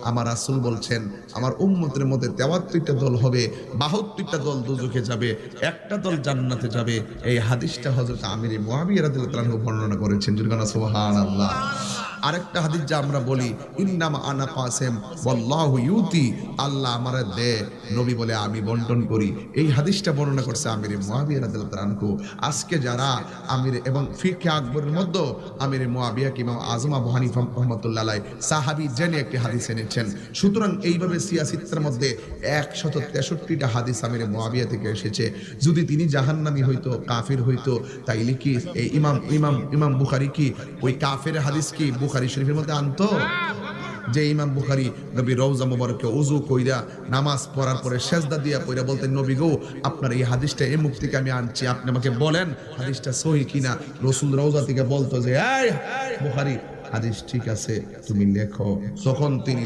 আমার রাসূল বলছেন আমার উম্মতের মধ্যে 73টা দল হবে, 72টা দল দোজখে যাবে, একটা দল জান্নাতে যাবে। এই হাদিসটা হযরত আমির মুয়াবিয়া রাদিয়াল্লাহু তাআলা বর্ণনা করেছেন। সুবহানাল্লাহ। আরেকটা হাদিস যা আমরা বলি, ইন্নামা আনা কাসিম ওয়াল্লাহু ইউতি, আল্লাহ আমারে দে, নবী বলে আমি বন্টন করি। এই হাদিসটা বর্ণনা করছে আমির মুয়াবিয়া রাদিয়াল্লাহু তাআলা আনহু। আজকে যারা আমির এবং ফিকহে আকবরের মধ্যে আমির মুয়াবিয়া কি ইমাম আযম আবু হানিফা রাহমাতুল্লাহ আলাইহি সাহাবী জেনে একটি হাদিস এনেছেন। সুতরাং এইভাবে সিয়াসিত্রের মধ্যে 163টা হাদিস আমির মুয়াবিয়া থেকে এসেছে। যদি তিনি জাহান্নামী হইতো, কাফির হইতো, তাইলে কি এই ইমাম বুখারী কি ওই কাফের হাদিস কি বুখারী শরীফের মধ্যে আনতো? যে ইমাম বুখারী নবী রওজা মুবারকে ওযু কইরা নামাজ পড়ার পরে সেজদা দিয়া পড়া বলতেন, নবী গো আপনার এই হাদিসটা এই মুখ থেকে আমি আনছি, আপনি আমাকে বলেন হাদিসটা সহিহ কিনা। রাসূল রওজা থেকে বলতো যে এই বুখারী হাদিস ঠিক আছে, তুমি লেখো। তখন তিনি